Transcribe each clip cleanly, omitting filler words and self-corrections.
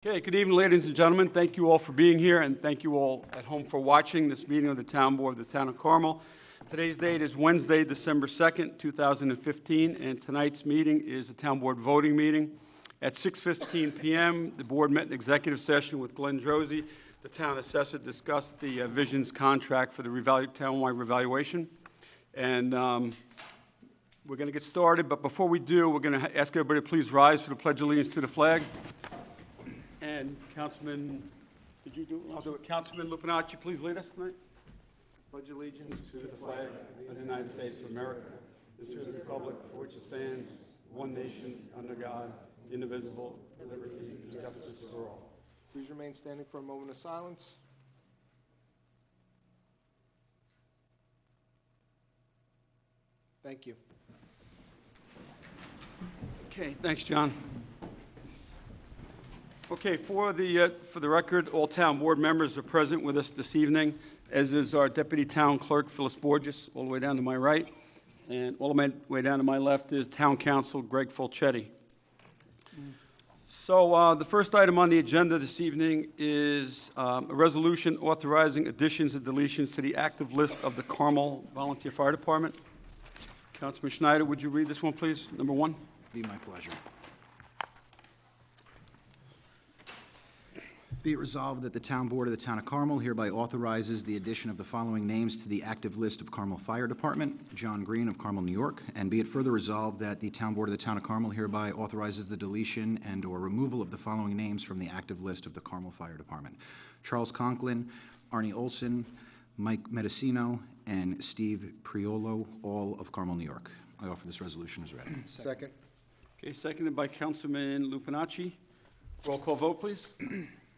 Okay, good evening, ladies and gentlemen. Thank you all for being here, and thank you all at home for watching this meeting of the Town Board of the Town of Carmel. Today's date is Wednesday, December 2nd, 2015, and tonight's meeting is a Town Board voting meeting. At 6:15 p.m., the board met in executive session with Glenn Josie, the town assessor, to discuss the Visions contract for the townwide revaluation. And we're going to get started, but before we do, we're going to ask everybody to please rise for the Pledge of Allegiance to the flag. And Councilman, did you do it? I'll do it. Councilman Lupinacci, please lead us tonight. Pledge allegiance To the flag of the United States of America, and to the republic for which it stands, one nation, under God, indivisible, with liberty and justice for all. Please remain standing for a moment of silence. Thank you. Okay, thanks, John. Okay, for the record, all town board members are present with us this evening, as is our deputy town clerk, Phyllis Borges, all the way down to my right. And all the way down to my left is town council, Greg Fulchetti. So the first item on the agenda this evening is a resolution authorizing additions and deletions to the active list of the Carmel Volunteer Fire Department. Councilman Schneider, would you read this one, please? Number one. Be my pleasure. Be it resolved that the Town Board of the Town of Carmel hereby authorizes the addition of the following names to the active list of Carmel Fire Department: John Green of Carmel, New York. And be it further resolved that the Town Board of the Town of Carmel hereby authorizes the deletion and/or removal of the following names from the active list of the Carmel Fire Department: Charles Conklin, Arnie Olson, Mike Medicino, and Steve Priolo, all of Carmel, New York. I offer this resolution as read. Second. Okay, seconded by Councilman Lupinacci. Roll call vote, please.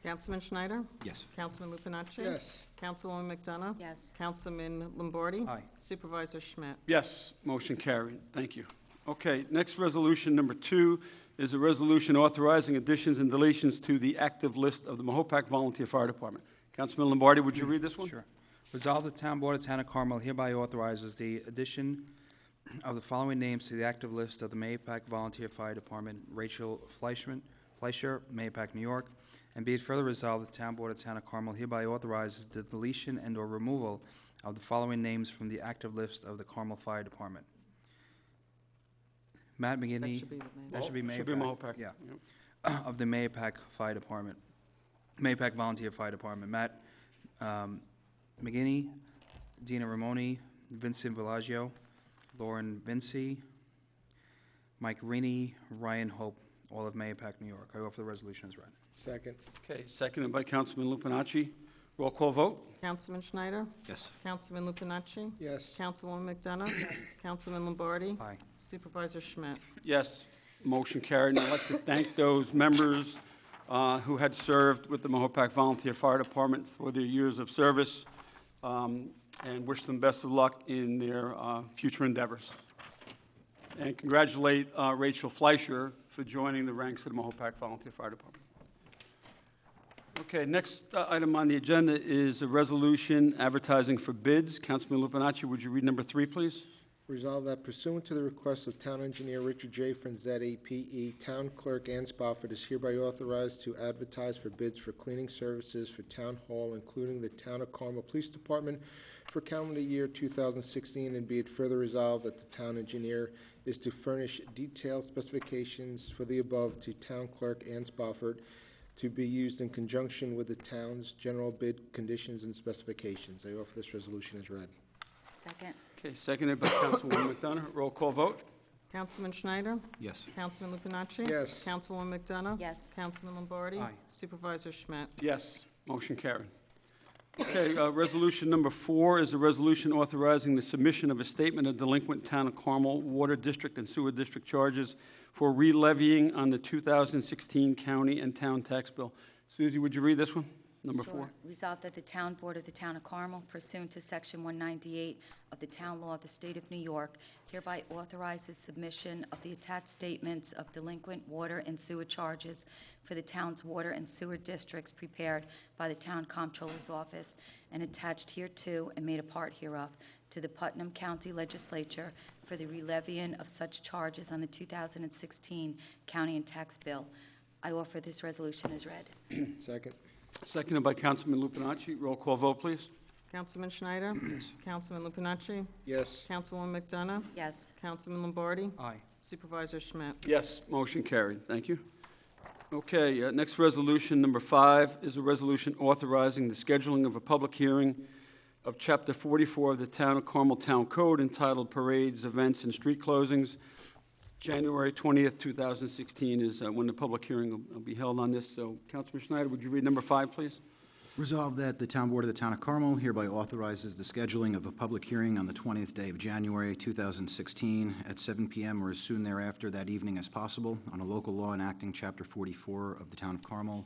Councilman Schneider? Yes. Councilman Lupinacci? Yes. Councilwoman McDonough? Yes. Councilman Lombardi? Aye. Supervisor Schmidt? Yes, motion carried. Thank you. Okay, next resolution, number two, is a resolution authorizing additions and deletions to the active list of the Mahopac Volunteer Fire Department. Councilman Lombardi, would you read this one? Sure. Resolved, the Town Board of Town of Carmel hereby authorizes the addition of the following names to the active list of the Mahopac Volunteer Fire Department: Rachel Fleischer, Mahopac, New York. And be it further resolved, the Town Board of Town of Carmel hereby authorizes the deletion and/or removal of the following names from the active list of the Carmel Fire Department: Matt McGinney. should be the name. That should be Mahopac. Should be Mahopac. Yeah. Yep. Of the Mahopac Fire Department, Mahopac Volunteer Fire Department: Matt McGinney, Dina Ramoni, Vincent Villaggio, Lauren Vinci, Mike Rini, Ryan Hope, all of Mahopac, New York. I offer the resolution as read. Second. Okay, seconded by Councilman Lupinacci. Roll call vote. Councilman Schneider? Yes. Councilman Lupinacci? Yes. Councilwoman McDonough? Yes. Councilman Lombardi? Aye. Supervisor Schmidt? Yes, motion carried. And I'd like to thank those members who had served with the Mahopac Volunteer Fire Department for their years of service, and wish them best of luck in their future endeavors. And congratulate Rachel Fleischer for joining the ranks of the Mahopac Volunteer Fire Department. Okay, next item on the agenda is a resolution advertising for bids. Councilman Lupinacci, would you read number three, please? Resolved that pursuant to the request of Town Engineer Richard J. Franzetti, P.E., Town Clerk Ann Spofford is hereby authorized to advertise for bids for cleaning services for Town Hall, including the Town of Carmel Police Department, for calendar year 2016, and be it further resolved that the Town Engineer is to furnish detailed specifications for the above to Town Clerk Ann Spofford, to be used in conjunction with the town's general bid conditions and specifications. I offer this resolution as read. Second. Okay, seconded by Councilwoman McDonough. Roll call vote. Councilman Schneider? Yes. Councilman Lupinacci? Yes. Councilwoman McDonough? Yes. Councilman Lombardi? Aye. Supervisor Schmidt? Yes, motion carried. Okay, resolution number four is a resolution authorizing the submission of a statement of delinquent Town of Carmel Water District and Sewer District charges for re-levying on the 2016 county and town tax bill. Susie, would you read this one, number Sure. four? Resolved that the Town Board of the Town of Carmel, pursuant to Section 198 of the Town Law of the State of New York, hereby authorizes submission of the attached statements of delinquent water and sewer charges for the town's water and sewer districts prepared by the Town Comptroller's Office and attached hereto and made a part hereof to the Putnam County Legislature for the re-levying of such charges on the 2016 county and tax bill. I offer this resolution as read. Second. Seconded by Councilman Lupinacci. Roll call vote, please. Councilman Schneider? Councilman Lupinacci? Yes. Councilwoman McDonough? Yes. Councilman Lombardi? Aye. Supervisor Schmidt? Yes, motion carried. Thank you. Okay, next resolution, number 5, is a resolution authorizing the scheduling of a public hearing of Chapter 44 of the Town of Carmel Town Code entitled Parades, Events, and Street Closings. January 20th, 2016 is when the public hearing will be held on this. So, Councilman Schneider, would you read number 5, please? Resolved that the Town Board of the Town of Carmel hereby authorizes the scheduling of a public hearing on the 20th day of January 2016 at 7 p.m. or as soon thereafter that evening as possible on a local law enacting Chapter 44 of the Town of Carmel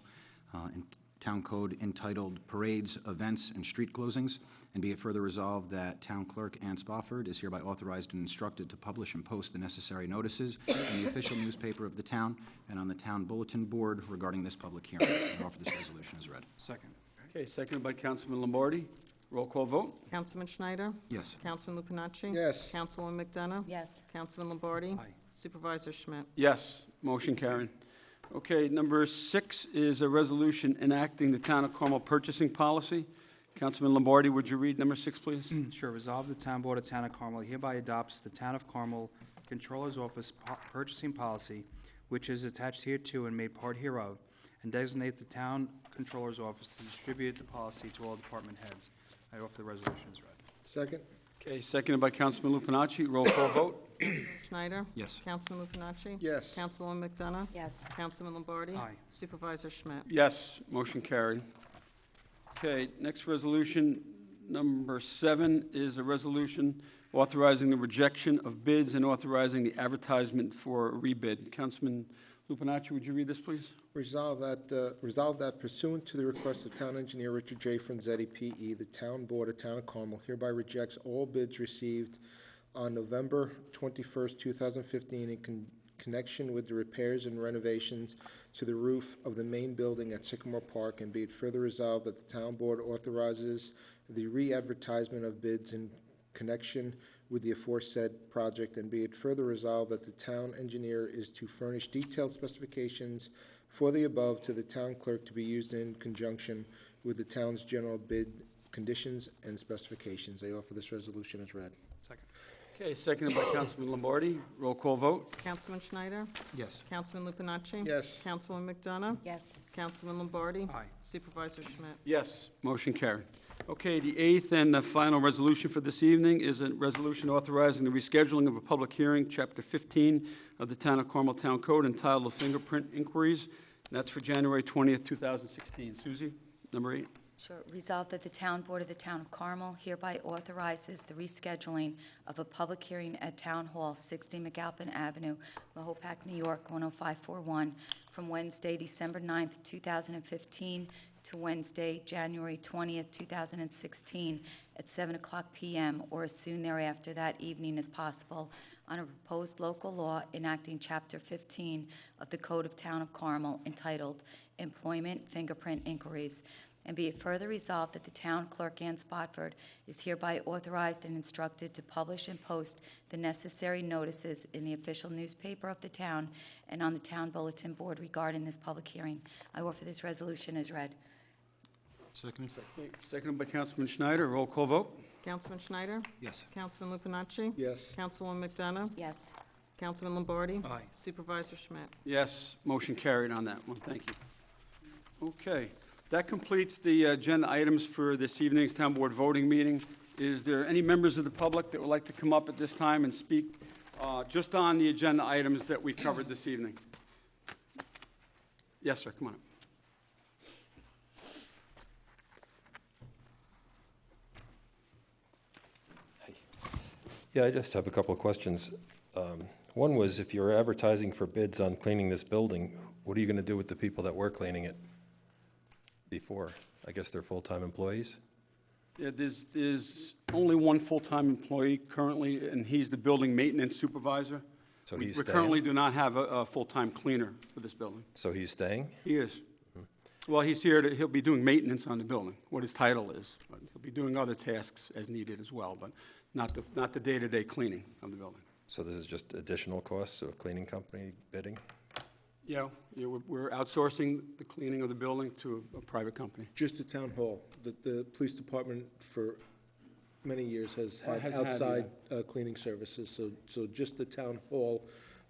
in Town Code entitled Parades, Events, and Street Closings, and be it further resolved that Town Clerk Ann Spofford is hereby authorized and instructed to publish and post the necessary notices in the official newspaper of the town and on the Town Bulletin Board regarding this public hearing. I offer this resolution as read. Second. Okay, seconded by Councilman Lombardi. Roll call vote. Councilman Schneider? Yes. Councilman Lupinacci? Yes. Councilwoman McDonough? Yes. Councilman Lombardi? Aye. Supervisor Schmidt? Yes, motion carried. Okay, number 6 is a resolution enacting the Town of Carmel purchasing policy. Councilman Lombardi, would you read number 6, please? Sure. Resolve the Town Board of Town of Carmel hereby adopts the Town of Carmel Controller's Office purchasing policy, which is attached hereto and made part hereof, and designates the Town Controller's Office to distribute the policy to all department heads. I offer the resolution as read. Second. Okay, seconded by Councilman Lupinacci. Roll call vote. Schneider? Yes. Councilman Lupinacci? Yes. Councilwoman McDonough? Yes. Councilman Lombardi? Aye. Supervisor Schmidt? Yes, motion carried. Okay, next resolution, number 7, is a resolution authorizing the rejection of bids and authorizing the advertisement for a rebid. Councilman Lupinacci, would you read this, please? Resolve that pursuant to the request of Town Engineer Richard J. Franzetti, P.E., the Town Board of Town of Carmel hereby rejects all bids received on November 21st, 2015 in connection with the repairs and renovations to the roof of the main building at Sycamore Park, and be it further resolved that the Town Board authorizes the re-advertisement of bids in connection with the aforesaid project, and be it further resolved that the town engineer is to furnish detailed specifications for the above to the town clerk to be used in conjunction with the town's general bid conditions and specifications. I offer this resolution as read. Second. Okay, seconded by Councilman Lombardi. Roll call vote. Councilman Schneider? Yes. Councilman Lupinacci? Yes. Councilwoman McDonough? Yes. Councilman Lombardi? Aye. Supervisor Schmidt? Yes, motion carried. Okay, the 8th and the final resolution for this evening is a resolution authorizing the rescheduling of a public hearing, Chapter 15 of the Town of Carmel Town Code entitled Fingerprint Inquiries, and that's for January 20th, 2016. Suzie, number 8. Sure. Resolved that the Town Board of the Town of Carmel hereby authorizes the rescheduling of a public hearing at Town Hall, 60 McAlpin Avenue, Mahopac, New York, 10541, from Wednesday, December 9th, 2015, to Wednesday, January 20th, 2016, at 7 o'clock p.m. or as soon thereafter that evening as possible, on a proposed local law enacting Chapter 15 of the Code of Town of Carmel entitled Employment Fingerprint Inquiries. And be it further resolved that the town clerk, Ann Spofford, is hereby authorized and instructed to publish and post the necessary notices in the official newspaper of the town and on the town bulletin board regarding this public hearing. I offer this resolution as read. Second. Seconded by Councilman Schneider. Roll call vote. Councilman Schneider? Yes. Councilman Lupinacci? Yes. Councilwoman McDonough? Yes. Councilman Lombardi? Aye. Supervisor Schmidt? Yes, motion carried on that one. Thank you. Okay, that completes the agenda items for this evening's Town Board voting meeting. Is there any members of the public that would like to come up at this time and speak just on the agenda items that we covered this evening? Yes, sir, come on up. Yeah, I just have a couple of questions. One was, if you're advertising for bids on cleaning this building, what are you going to do with the people that were cleaning it before? I guess they're full-time employees? Yeah, there's only one full-time employee currently, and he's the building maintenance supervisor. So We he's currently staying? do not have a full-time cleaner for this building. So he's staying? He is. Well, he's here, he'll be doing maintenance on the building, what his title is. But he'll be doing other tasks as needed as well, but not the day-to-day cleaning of the building. So this is just additional costs of a cleaning company bidding? We're outsourcing the cleaning of the building to a private company. Just the town hall. The police department for many years has had Has had, outside cleaning services, so just the town hall,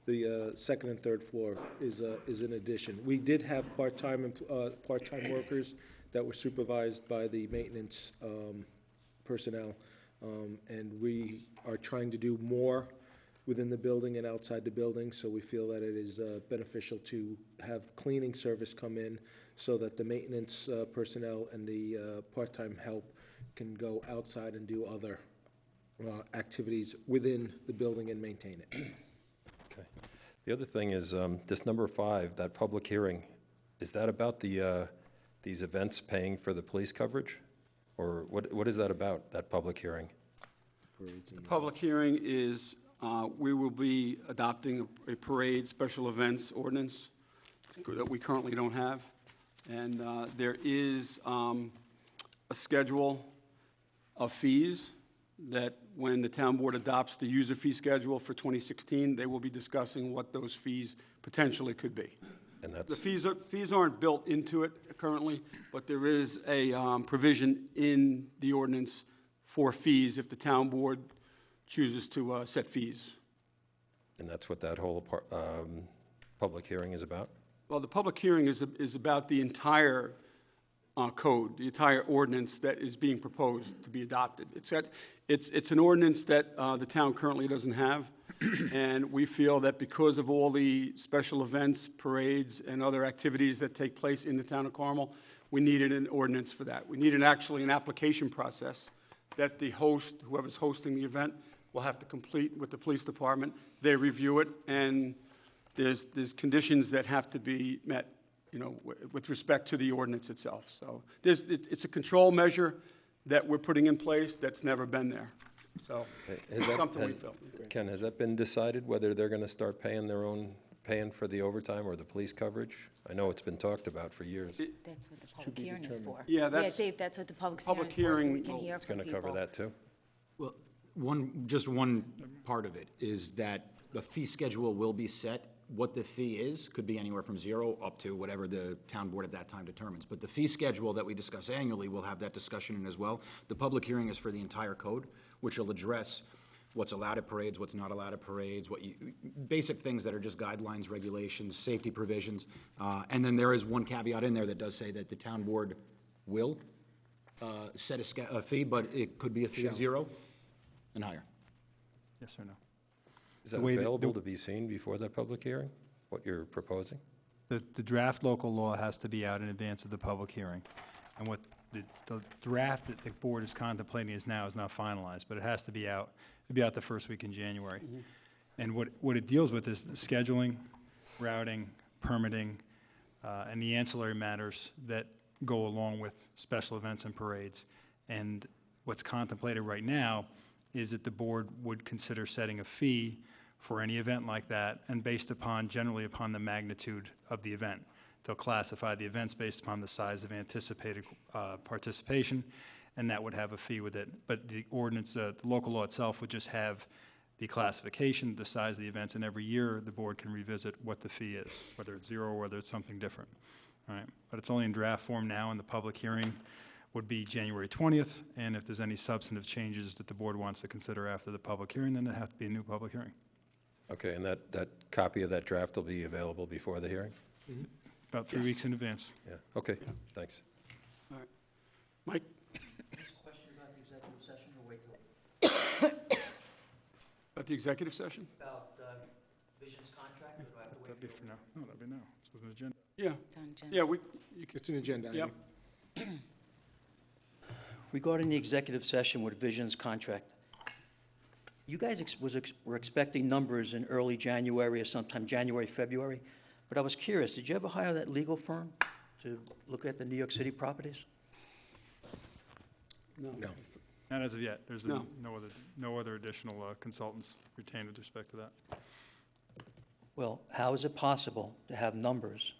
the second and third floor is an addition. We did have part-time workers that were supervised by the maintenance personnel, and we are trying to do more within the building and outside the building, so we feel that it is beneficial to have cleaning service come in so that the maintenance personnel and the part-time help can go outside and do other activities within the building and maintain it. Okay. The other thing is, this number 5, that public hearing, is that about these events paying for the police coverage? Or what is that about, that public hearing? Public hearing is, we will be adopting a parade special events ordinance that we currently don't have. And there is a schedule of fees that when the town board adopts the user fee schedule for 2016, they will be discussing what those fees potentially could be. And The that's, fees aren't built into it currently, but there is a provision in the ordinance for fees if the town board chooses to set fees. and that's what that whole public hearing is about? Well, the public hearing is about the entire code, the entire ordinance that is being proposed to be adopted. It's an ordinance that the town currently doesn't have, and we feel that because of all the special events, parades, and other activities that take place in the town of Carmel, we needed an ordinance for that. We needed actually an application process that the host, whoever's hosting the event, will have to complete with the police department. They review it, and there's conditions that have to be met, with respect to the ordinance itself. So it's a control measure that we're putting in place that's never been there. So Has it's that- something we has- felt. Ken, has that been decided, whether they're going to start paying for the overtime or the police coverage? I know it's been talked about for years. That's what the public hearing is for. Yeah, that's- Dave, that's what the public Public hearing is for, so we hearing can will- hear It's from going people. to cover that, too? Well, one part of it is that the fee schedule will be set. What the fee is could be anywhere from 0 up to whatever the town board at that time determines. But the fee schedule that we discuss annually will have that discussion in as well. The public hearing is for the entire code, which will address what's allowed at parades, what's not allowed at parades, basic things that are just guidelines, regulations, safety provisions. And then there is one caveat in there that does say that the town board will set a fee, but it could be a fee of 0 and higher. Yes or no? Is that The way that- available to be seen before that public hearing, what you're proposing? The draft local law has to be out in advance of the public hearing. And what the draft that the board is contemplating is not finalized, but it has to be out. It'll be out the first week in January. And what it deals with is the scheduling, routing, permitting, and the ancillary matters that go along with special events and parades. And what's contemplated right now is that the board would consider setting a fee for any event like that, and generally upon the magnitude of the event. They'll classify the events based upon the size of anticipated participation, and that would have a fee with it. But the ordinance, the local law itself would just have the classification, the size of the events, and every year the board can revisit what the fee is, whether it's 0 or whether it's something different. All right, but it's only in draft form now, and the public hearing would be January 20th, and if there's any substantive changes that the board wants to consider after the public hearing, then there'd have to be a new public hearing. Okay, and that copy of that draft will be available before the hearing? About 3 weeks in advance. Yeah, okay, thanks. Mike? Question about the executive session, or wait till, About the executive session? about Vision's contract, or do I have to wait? That'd be for now. No, that'd be now. It's on the agenda. Yeah, It's on agenda. yeah, you can, It's an agenda item. yep. Regarding the executive session with Vision's contract, you guys were expecting numbers in early January or sometime January, February, but I was curious, did you ever hire that legal firm to look at the New York City properties? No. Not as of yet. There's been No. no other additional consultants retained with respect to that. Well, how is it possible to have numbers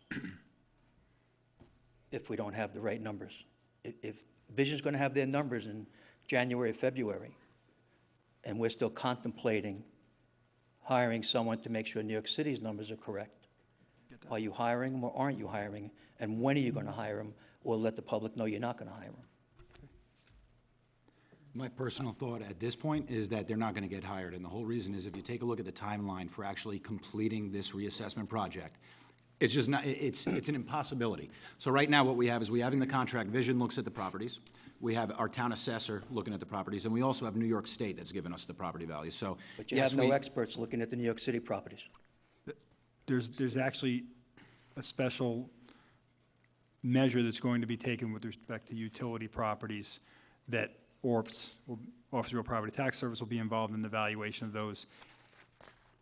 if we don't have the right numbers? If Vision's going to have their numbers in January, February, and we're still contemplating hiring someone to make sure New York City's numbers are correct, Are you hiring them or aren't you hiring? And when are you going to hire them, or let the public know you're not going to hire them? My personal thought at this point is that they're not going to get hired, and the whole reason is if you take a look at the timeline for actually completing this reassessment project, it's just not, it's an impossibility. So right now, what we have is we have in the contract, Vision looks at the properties, we have our town assessor looking at the properties, and we also have New York State that's given us the property value, so. But you yes, have no we- experts looking at the New York City properties. There's actually a special measure that's going to be taken with respect to utility properties that Office of Real Property Tax Service will be involved in the valuation of those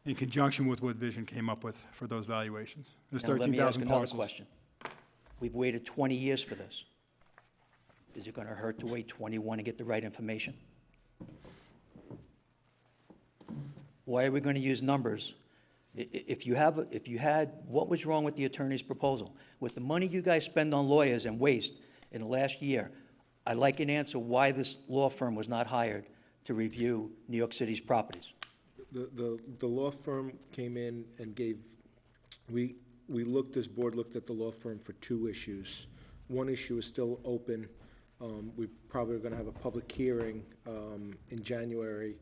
in conjunction with what Vision came up with for those valuations. There's Now, let me ask 13,000 another parcels. question. We've waited 20 years for this. Is it going to hurt to wait 21 to get the right information? Why are we going to use numbers? If you had, what was wrong with the attorney's proposal? With the money you guys spend on lawyers and waste in the last year, I'd like an answer why this law firm was not hired to review New York City's properties. The law firm came in and gave, we looked, this board looked at the law firm for 2 issues. One issue is still open. We probably are going to have a public hearing in January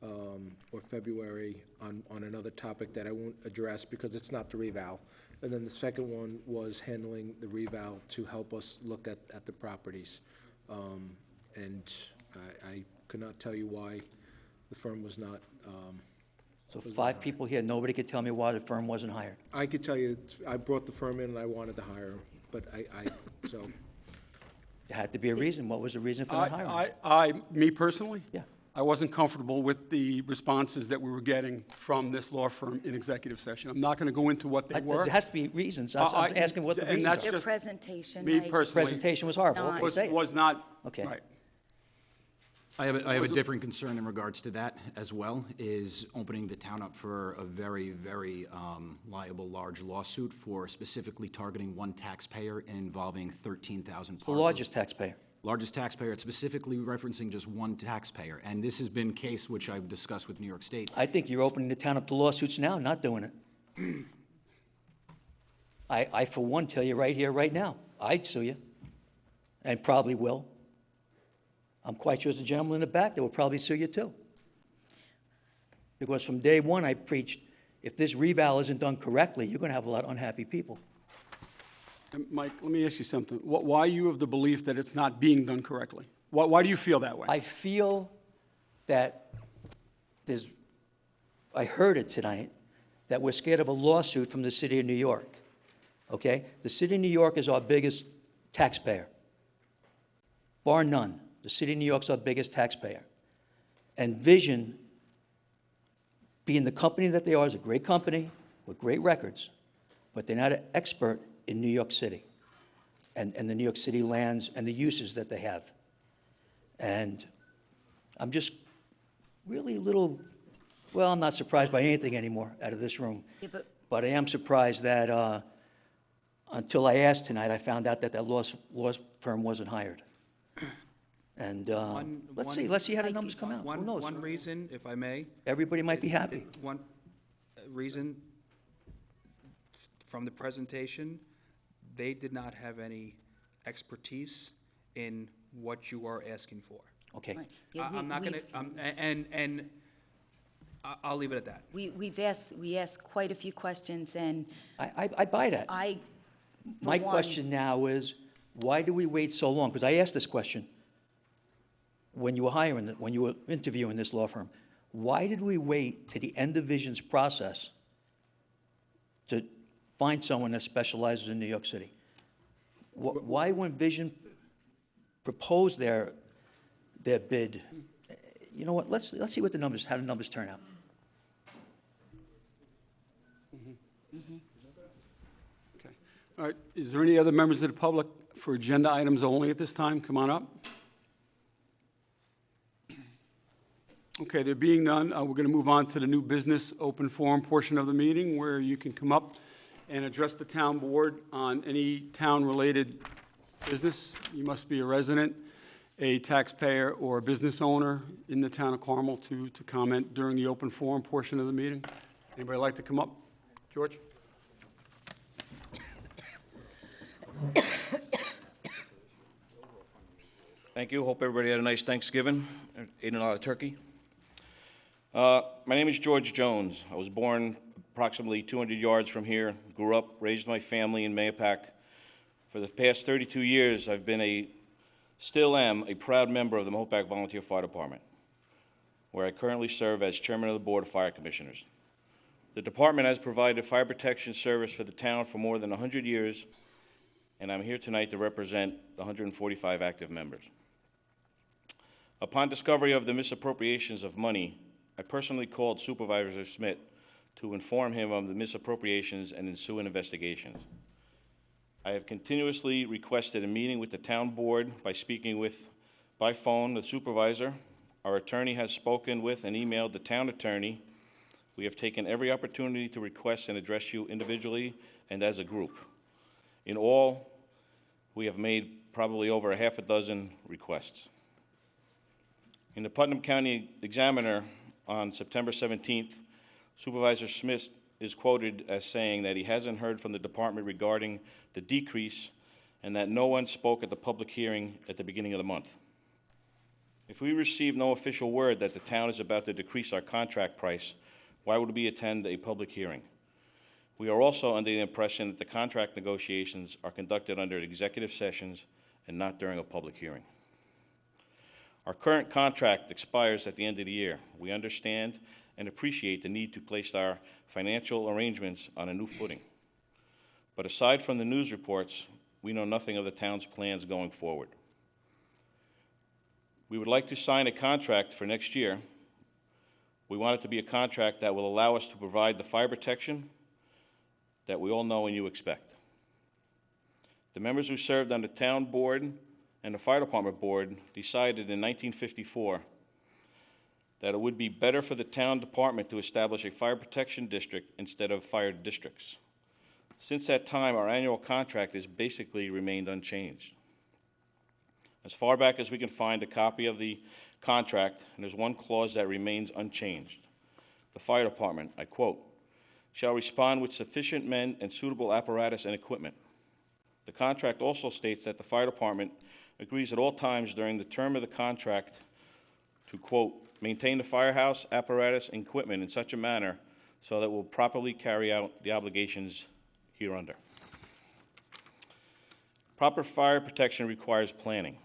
or February on another topic that I won't address because it's not the reval. And then the second one was handling the reval to help us look at the properties. And I could not tell you why the firm was not. So 5 people here, nobody could tell me why the firm wasn't hired. I could tell you, I brought the firm in and I wanted to hire him, but so. There had to be a reason. What was the reason for not hiring? Me personally? Yeah. I wasn't comfortable with the responses that we were getting from this law firm in executive session. I'm not going to go into what they were. There has to be reasons. I'm asking what the and reasons that's are. Their just presentation. me I- personally. Presentation was horrible. Okay, Was say it. was not, Okay. right. I have a different concern in regards to that as well, is opening the town up for a very, very liable, large lawsuit for specifically targeting one taxpayer and involving 13,000 parcels. The largest taxpayer. Largest taxpayer, it's specifically referencing just one taxpayer. And this has been case which I've discussed with New York State. I think you're opening the town up to lawsuits now, not doing it. I, for one, tell you right here, right now, I'd sue you, and probably will. I'm quite sure there's a gentleman in the back that will probably sue you too. Because from day one, I preached, if this reval isn't done correctly, you're gonna have a lot of unhappy people. And Mike, let me ask you something. Why are you of the belief that it's not being done correctly? Why do you feel that way? I feel that I heard it tonight, that we're scared of a lawsuit from the city of New York, okay? The city of New York is our biggest taxpayer, bar none. The city of New York's our biggest taxpayer. And Vision, being the company that they are, is a great company with great records, but they're not an expert in New York City and the New York City lands and the uses that they have. And I'm just really a little, well, I'm not surprised by anything anymore out of this room. Yeah, but But I am surprised that until I asked tonight, I found out that law firm wasn't hired. And let's see how the Like numbers come out. Who knows? One reason, if I may, Everybody might be happy. one reason from the presentation, they did not have any expertise in what you are asking for. Okay. Right. Yeah, I'm not gonna, and I'll leave it at that. we asked quite a few questions, and I buy that. I, for My one- question now is, why do we wait so long? Because I asked this question when you were interviewing this law firm. Why did we wait to the end of Vision's process to find someone that specializes in New York City? Why, when Vision proposed their bid, you know what, let's see what how the numbers turn out. Okay. All right, is there any other members of the public for agenda items only at this time? Come on up. Okay, there being none, we're going to move on to the new business open forum portion of the meeting where you can come up and address the town board on any town-related business. You must be a resident, a taxpayer, or a business owner in the town of Carmel to comment during the open forum portion of the meeting. Anybody like to come up? George? Thank you. Hope everybody had a nice Thanksgiving, ate a lot of turkey. My name is George Jones. I was born approximately 200 yards from here, grew up, raised my family in Mayapack. For the past 32 years, I've been still am a proud member of the Mahopac Volunteer Fire Department, where I currently serve as chairman of the Board of Fire Commissioners. The department has provided fire protection service for the town for more than 100 years, and I'm here tonight to represent the 145 active members. Upon discovery of the misappropriations of money, I personally called Supervisor Schmidt to inform him of the misappropriations and ensuing investigations. I have continuously requested a meeting with the town board by speaking by phone, the supervisor. Our attorney has spoken with and emailed the town attorney. We have taken every opportunity to request and address you individually and as a group. In all, we have made probably over a half a dozen requests. In the Putnam County Examiner on September 17th, Supervisor Smith is quoted as saying that he hasn't heard from the department regarding the decrease and that no one spoke at the public hearing at the beginning of the month. If we receive no official word that the town is about to decrease our contract price, why would we attend a public hearing? We are also under the impression that the contract negotiations are conducted under executive sessions and not during a public hearing. Our current contract expires at the end of the year. We understand and appreciate the need to place our financial arrangements on a new footing. But aside from the news reports, we know nothing of the town's plans going forward. We would like to sign a contract for next year. We want it to be a contract that will allow us to provide the fire protection that we all know and you expect. The members who served on the town board and the fire department board decided in 1954 that it would be better for the town department to establish a fire protection district instead of fire districts. Since that time, our annual contract has basically remained unchanged. As far back as we can find a copy of the contract, and there's one clause that remains unchanged. The fire department, I quote, shall respond with sufficient men and suitable apparatus and equipment. The contract also states that the fire department agrees at all times during the term of the contract to, quote, maintain the firehouse, apparatus, and equipment in such a manner so that it will properly carry out the obligations hereunder. Proper fire protection requires planning.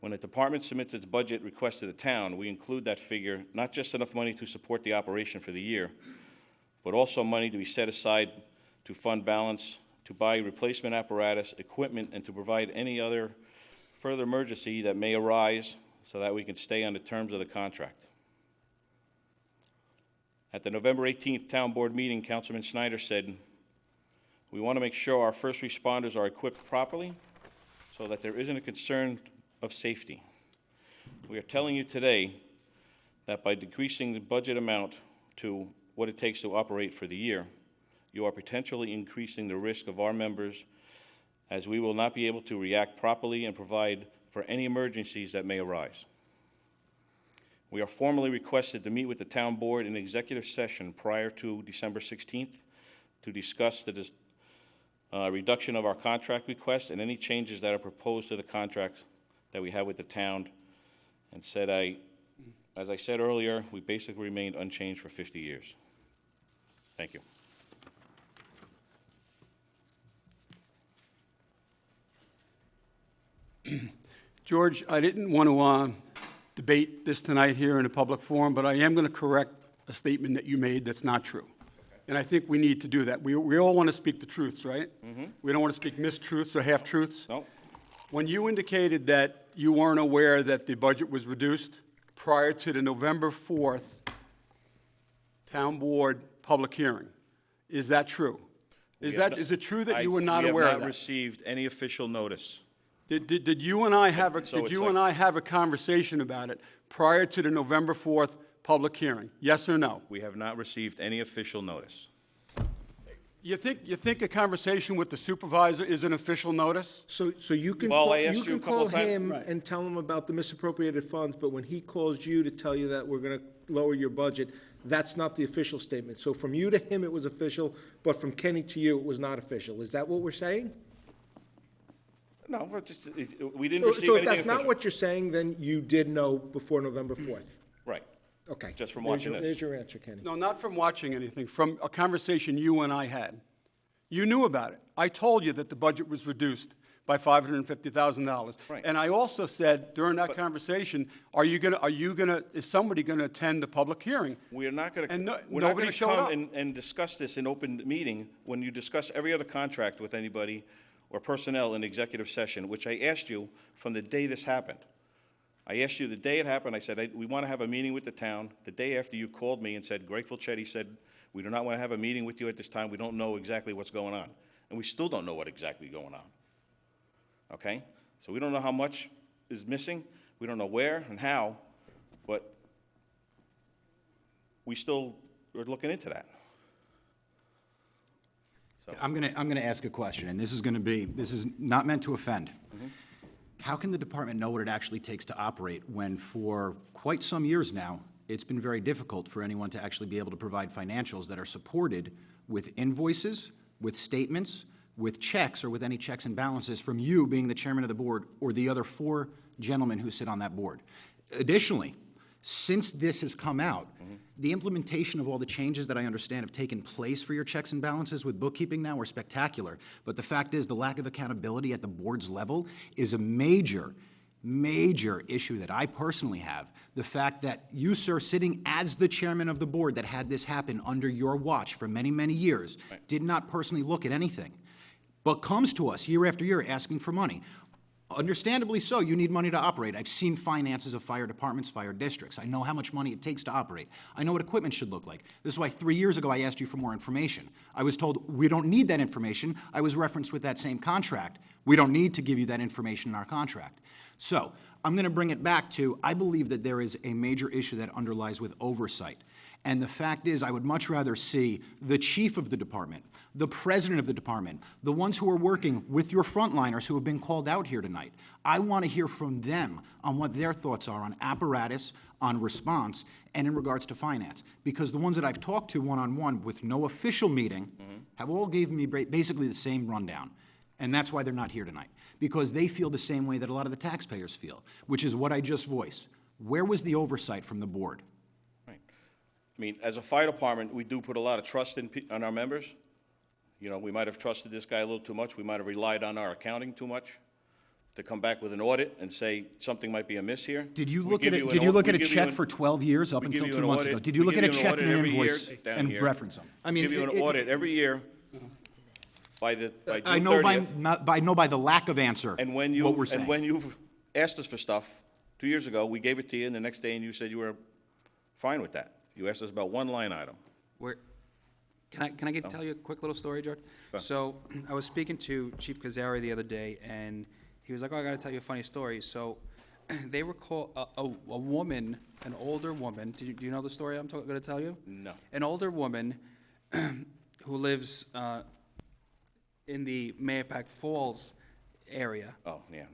When a department submits its budget request to the town, we include that figure, not just enough money to support the operation for the year, but also money to be set aside to fund balance, to buy replacement apparatus, equipment, and to provide any other further emergency that may arise so that we can stay on the terms of the contract. At the November 18th town board meeting, Councilman Snyder said, we want to make sure our first responders are equipped properly so that there isn't a concern of safety. We are telling you today that by decreasing the budget amount to what it takes to operate for the year, you are potentially increasing the risk of our members, as we will not be able to react properly and provide for any emergencies that may arise. We are formally requested to meet with the town board in executive session prior to December 16th to discuss the reduction of our contract request and any changes that are proposed to the contracts that we have with the town. And as I said earlier, we basically remained unchanged for 50 years. Thank you. George, I didn't want to debate this tonight here in a public forum, but I am going to correct a statement that you made that's not true. And I think we need to do that. We all want to speak the truths, right? Mm-hmm. We don't want to speak mistruths or half-truths. No. When you indicated that you weren't aware that the budget was reduced prior to the November 4th town board public hearing, is that true? Is it true that you were not aware of We have not that? received any official notice. Did you and I have a, So did it's you like- and I have a conversation about it prior to the November 4th public hearing? Yes or no? We have not received any official notice. You think a conversation with the supervisor is an official notice? So you can Well, call, I asked you a couple call times- him and tell him about the misappropriated funds, but when he calls you to tell you that we're gonna lower your budget, that's not the official statement. So from you to him, it was official, but from Kenny to you, it was not official. Is that what we're saying? no, we didn't So receive if anything that's not official. what you're saying, then you did know before November 4th? Right. Okay. Just from There's watching your- this. There's your answer, Kenny. No, not from watching anything, from a conversation you and I had. You knew about it. I told you that the budget was reduced by $550,000. Right. And I also said during that conversation, is somebody gonna attend the public hearing? We are not going And to, we're not nobody going to showed come up. and discuss this in open meeting when you discuss every other contract with anybody or personnel in executive session, which I asked you from the day this happened. I asked you the day it happened, I said, we want to have a meeting with the town. The day after you called me and said, Greg Fulchetti said, we do not want to have a meeting with you at this time. We don't know exactly what's going on. And we still don't know what exactly going on. Okay? So we don't know how much is missing. We don't know where and how, but we still are looking into that. I'm gonna ask a question, and this is not meant to offend. How can the department know what it actually takes to operate when for quite some years now, it's been very difficult for anyone to actually be able to provide financials that are supported with invoices, with statements, with checks, or with any checks and balances from you being the chairman of the board or the other 4 gentlemen who sit on that board? Additionally, since this has come out, the implementation of all the changes that I understand have taken place for your checks and balances with bookkeeping now are spectacular. But the fact is, the lack of accountability at the board's level is a major, major issue that I personally have. The fact that you, sir, sitting as the chairman of the board that had this happen under your watch for many, many years, did not personally look at anything, but comes to us year after year asking for money. Understandably so, you need money to operate. I've seen finances of fire departments, fire districts. I know how much money it takes to operate. I know what equipment should look like. This is why 3 years ago I asked you for more information. I was told, we don't need that information. I was referenced with that same contract. We don't need to give you that information in our contract. So, I'm gonna bring it back to, I believe that there is a major issue that underlies with oversight. And the fact is, I would much rather see the chief of the department, the president of the department, the ones who are working with your frontliners who have been called out here tonight. I want to hear from them on what their thoughts are on apparatus, on response, and in regards to finance. Because the ones that I've talked to one-on-one with no official meeting have all given me basically the same rundown. And that's why they're not here tonight. Because they feel the same way that a lot of the taxpayers feel, which is what I just voiced. Where was the oversight from the board? Right. I mean, as a fire department, we do put a lot of trust in our members. You know, we might have trusted this guy a little too much. We might have relied on our accounting too much to come back with an audit and say something might be amiss here. Did you We look give at you it? an Did you au- look at we a give you check an- for 12 years up we until give you 2 an months audit- ago? Did you we look give at a you an check audit and an every year invoice down and here. reference them? I mean, Give you an audit every year by June 30th. I know by the lack of answer And when what we're you've, saying. and when you've asked us for stuff 2 years ago, we gave it to you, and the next day, and you said you were fine with that. You asked us about one line item. Where, can I tell you a quick little story, George? So, I was speaking to Chief Kazari the other day, and he was like, oh, I gotta tell you a funny story. So, they were called, a woman, an older woman, do you know the story I'm gonna tell you? No. An older woman who lives, in the Mayapack Falls area, Oh, yeah,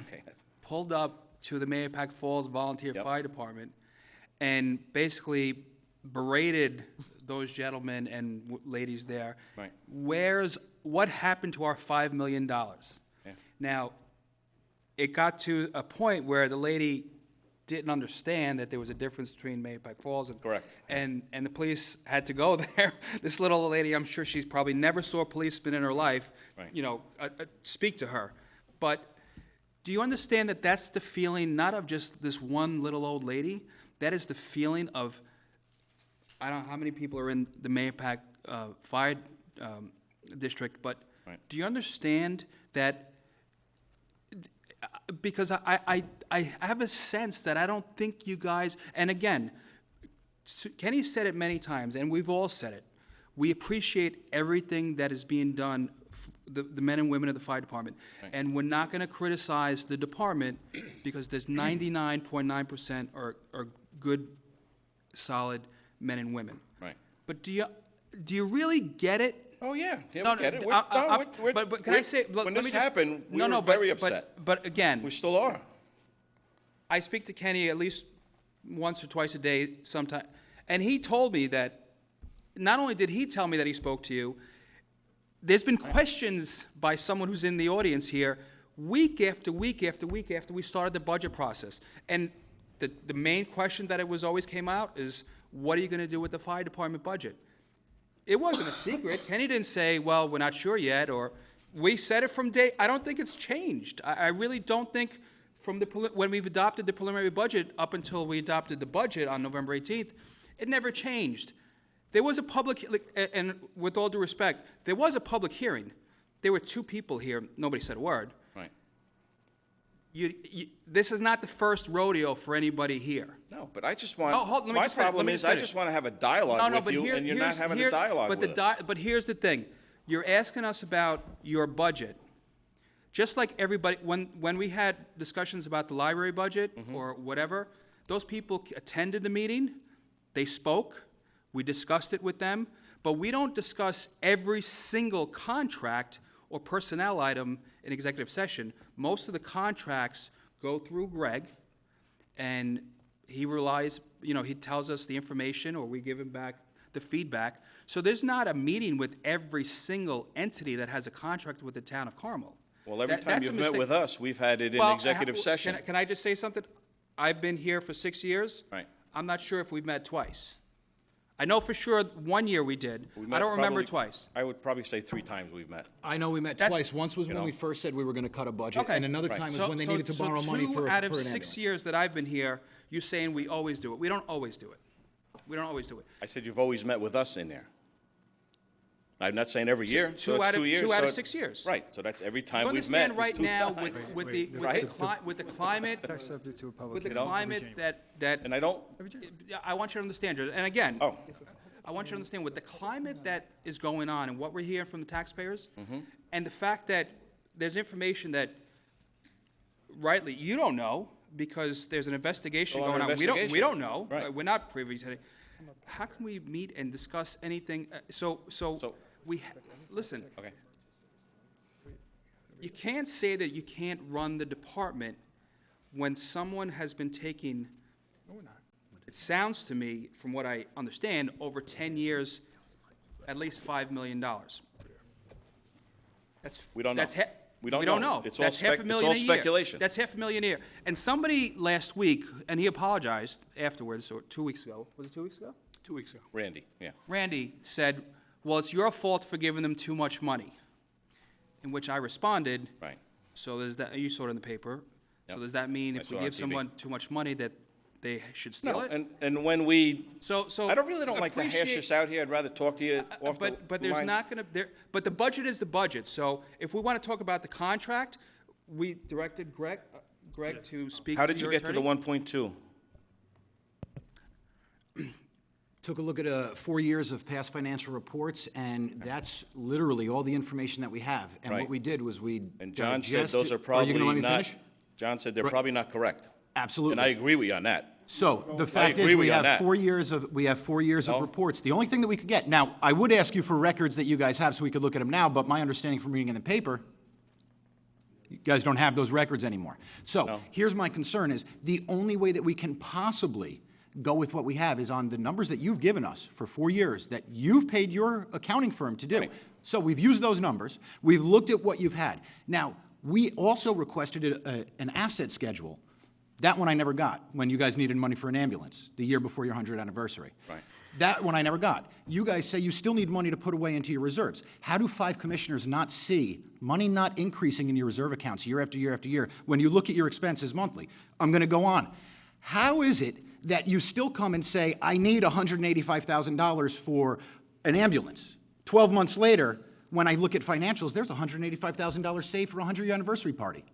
okay. pulled up to the Mayapack Falls Volunteer Yep. Fire Department and basically berated those gentlemen and ladies there. Right. What happened to our $5 million? Yeah. Now, it got to a point where the lady didn't understand that there was a difference between Mayapack Falls and. Correct. And the police had to go there. This little old lady, I'm sure she's probably never saw a policeman in her life, Right. you know, speak to her. But do you understand that that's the feeling, not of just this one little old lady? That is the feeling of, I don't know how many people are in the Mayapack Fire District, but Right. do you understand that? Because I have a sense that I don't think you guys, and again, Kenny said it many times, and we've all said it. We appreciate everything that is being done, the men and women of the fire department. And we're not going to criticize the department because there's 99.9% are good, solid men and women. Right. But do you really get it? Oh, yeah, we No, get it. no, We're- but can I say, look, when let this me just- happened, we no, were no, very upset. But again, We still are. I speak to Kenny at least once or twice a day sometime, and he told me that, not only did he tell me that he spoke to you, there's been questions by someone who's in the audience here, week after week after week after we started the budget process. And the main question that it was always came out is, what are you going to do with the fire department budget? It wasn't a secret. Kenny didn't say, well, we're not sure yet, or we said it from day, I don't think it's changed. I really don't think from when we've adopted the preliminary budget up until we adopted the budget on November 18th, it never changed. There was a public, and with all due respect, there was a public hearing. There were 2 people here, nobody said a word. Right. This is not the first rodeo for anybody here. No, but I just want, Oh, hold- let me my just finish, problem let me is, just I finish. just want to have a dialogue with But you, and you're not having a dialogue with us. But here's the thing. You're asking us about your budget. Just like everybody, when we had discussions about the library budget Mm-hmm. or whatever, those people attended the meeting, they spoke, we discussed it with them, but we don't discuss every single contract or personnel item in executive session. Most of the contracts go through Greg, and he relies, he tells us the information, or we give him back the feedback. So there's not a meeting with every single entity that has a contract with the town of Carmel. Well, every time That's a you've met mistake. with us, we've had it in Well, executive session. Can I just say something? I've been here for 6 years. Right. I'm not sure if we've met twice. I know for sure 1 year we did. We I met don't remember probably- twice. I would probably say 3 times we've met. I know we met That's- twice. Once was when we first said we were going to cut a budget, Okay. and another Right. time was So- when they so- needed to borrow money for So an 2 out of ambulance. 6 years that I've been here, you're saying we always do it. We don't always do it. We don't always do it. I said you've always met with us in there. I'm not saying every year, so two it's out of- 2 years. 2 out so of it- 6 years. Right, so that's every time You we've met. understand is right 2 now times. with the climate, That's subject to a public with the hearing. climate that And I don't, Yeah, I want you to understand, Judge, and again, oh, I want you to understand with the climate that is going on and what we're hearing from the taxpayers, Mm-hmm. and the fact that there's information that rightly you don't know because there's an investigation Still going under on. We don't investigation. know. Right. We're not privy to it. How can we meet and discuss anything? So So- listen. okay. You can't say that you can't run the department when someone has been taking, it sounds to me, from what I understand, over 10 years, at least $5 million. That's We don't know. that's We don't We don't know. know. It's all That's half a spec- million it's a all year. speculation. That's half a million a year. And somebody last week, and he apologized afterwards, or 2 weeks ago, was it 2 weeks ago? 2 weeks ago. Randy, yeah. Randy said, well, it's your fault for giving them too much money. In which I responded, Right. so does that, you saw it in the paper. So Yep. does that mean I if saw we it on give TV. someone too much money that they should steal No, it? and when we, So I really don't like to hash appreciate- this out here. I'd rather talk to you off the But there's line. not gonna, but the budget is the budget. So if we want to talk about the contract, we directed Greg to speak to How did you your get to the attorney. 1.2? Took a look at 4 years of past financial reports, and that's literally all the information that we have. And what Right. we did was we And John said digested- those are you probably gonna let me not, finish? John said they're Right. probably not correct. Absolutely. And I agree with you on that. So, the fact agree is, with we you on have that. 4 years of, No. reports. The only thing that we could get, now, I would ask you for records that you guys have so we could look at them now, but my understanding from reading in the paper, you guys don't have those records anymore. So, No. here's my concern is, the only way that we can possibly go with what we have is on the numbers that you've given us for 4 years, that you've paid your accounting firm to do. Right. So we've used those numbers, we've looked at what you've had. Now, we also requested an asset schedule. That one I never got, when you guys needed money for an ambulance, the year before your 100th anniversary. Right. That one I never got. You guys say you still need money to put away into your reserves. How do 5 commissioners not see money not increasing in your reserve accounts year after year after year when you look at your expenses monthly? I'm going to go on. How is it that you still come and say, I need $185,000 for an ambulance? 12 months later, when I look at financials, there's $185,000 saved for a 100-year anniversary party.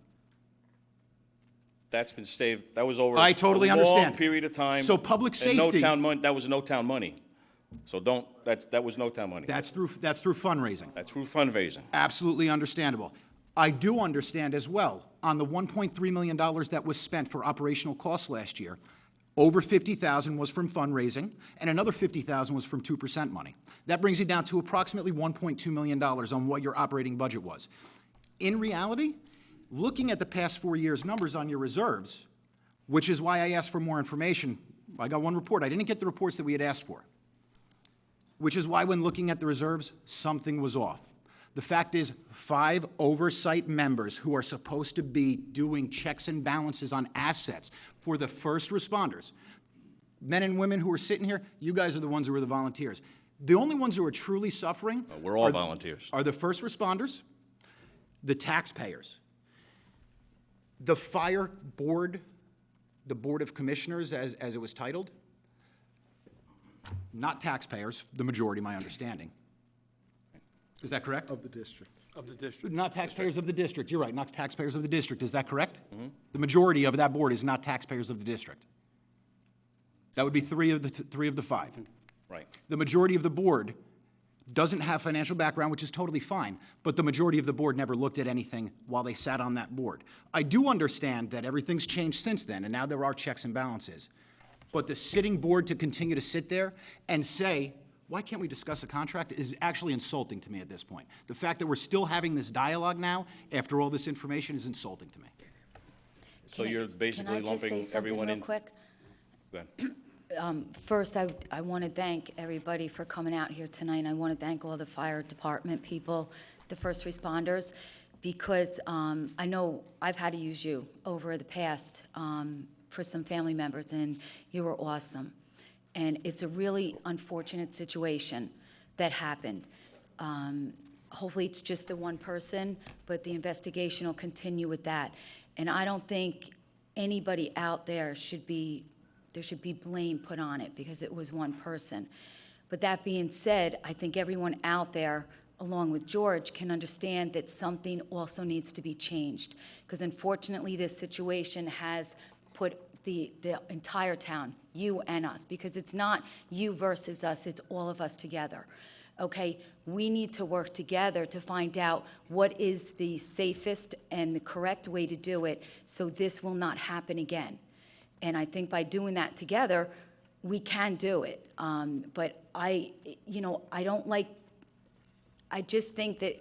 That's been saved, that was over I totally a long understand. period of time. So public And no safety- town money, that was no town money. So that was no town money. That's through fundraising. That's through fundraising. Absolutely understandable. I do understand as well, on the $1.3 million that was spent for operational costs last year, over $50,000 was from fundraising, and another $50,000 was from 2% money. That brings you down to approximately $1.2 million on what your operating budget was. In reality, looking at the past 4 years' numbers on your reserves, which is why I asked for more information, I got one report. I didn't get the reports that we had asked for, which is why when looking at the reserves, something was off. The fact is, 5 oversight members who are supposed to be doing checks and balances on assets for the first responders, men and women who are sitting here, you guys are the ones who are the volunteers. The only ones who are truly suffering We're all are volunteers. are the first responders, the taxpayers. The fire board, the Board of Commissioners, as it was titled, not taxpayers, the majority, my understanding. Is that correct? Of the district. Of the district. Not taxpayers of the district, you're right, not taxpayers of the district, is that correct? The majority of that board is not taxpayers of the district. That would be 3 of the 5. Right. The majority of the board doesn't have financial background, which is totally fine, but the majority of the board never looked at anything while they sat on that board. I do understand that everything's changed since then, and now there are checks and balances. But the sitting board to continue to sit there and say, why can't we discuss a contract, is actually insulting to me at this point. The fact that we're still having this dialogue now, after all this information, is insulting to me. So you're basically lumping Can I just say something everyone real in? quick? Go ahead. First, I want to thank everybody for coming out here tonight. And I want to thank all the fire department people, the first responders, because I know I've had to use you over the past for some family members, and you were awesome. And it's a really unfortunate situation that happened. Hopefully, it's just the one person, but the investigation will continue with that. And I don't think anybody out there should be blame put on it because it was one person. But that being said, I think everyone out there, along with George, can understand that something also needs to be changed. Because unfortunately, this situation has put the entire town, you and us, because it's not you versus us, it's all of us together. Okay, we need to work together to find out what is the safest and the correct way to do it so this will not happen again. And I think by doing that together, we can do it. But I just think that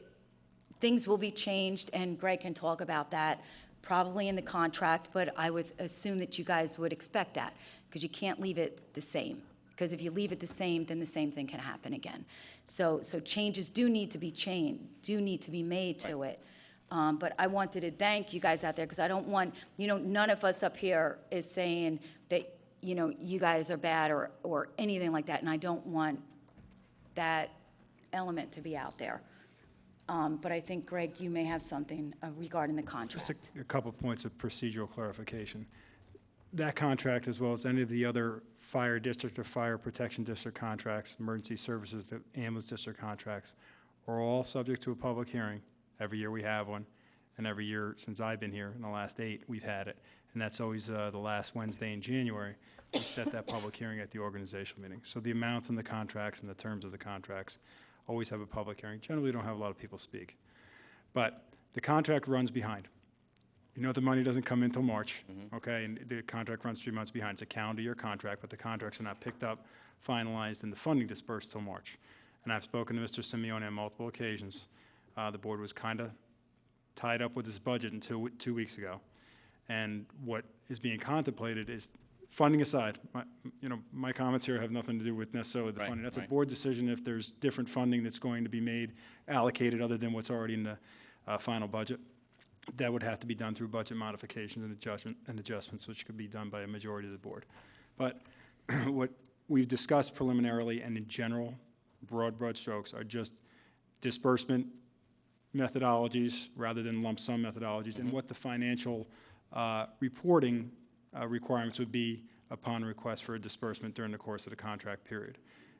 things will be changed, and Greg can talk about that, probably in the contract, but I would assume that you guys would expect that, because you can't leave it the same. Because if you leave it the same, then the same thing can happen again. So changes do need to be made to it. But I wanted to thank you guys out there, because I don't want, none of us up here is saying that, you guys are bad or anything like that, and I don't want that element to be out there. But I think, Greg, you may have something regarding the contract. Just a couple points of procedural clarification. That contract, as well as any of the other fire district or fire protection district contracts, emergency services, the ambulance district contracts, are all subject to a public hearing. Every year we have one, and every year since I've been here, in the last 8, we've had it. And that's always the last Wednesday in January. We set that public hearing at the organizational meeting. So the amounts in the contracts and the terms of the contracts always have a public hearing. Generally, don't have a lot of people speak. But the contract runs behind. The money doesn't come in until March, okay? And the contract runs 3 months behind. It's a calendar year contract, but the contracts are not picked up, finalized, and the funding dispersed till March. And I've spoken to Mr. Simeone on multiple occasions. The board was kind of tied up with this budget until 2 weeks ago. And what is being contemplated is, funding aside, my comments here have nothing to do with necessarily the funding. That's a board decision if there's different funding that's going to be made, allocated other than what's already in the final budget. That would have to be done through budget modifications and adjustments, which could be done by a majority of the board. But what we've discussed preliminarily and in general, broad strokes, are just disbursement methodologies rather than lump sum methodologies, and what the financial reporting requirements would be upon request for a disbursement during the course of the contract period.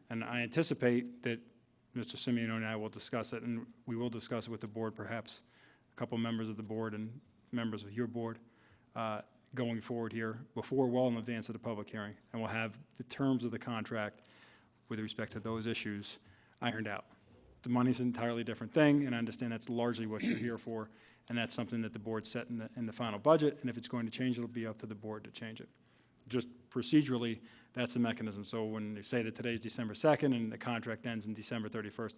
And I anticipate that Mr. Simeone and I will discuss it, and we will discuss it with the board, perhaps a couple members of the board and members of your board going forward here well in advance of the public hearing. And we'll have the terms of the contract with respect to those issues ironed out. The money's an entirely different thing, and I understand that's largely what you're here for, and that's something that the board set in the final budget, and if it's going to change, it'll be up to the board to change it. Just procedurally, that's the mechanism. So when you say that today's December 2nd and the contract ends in December 31st,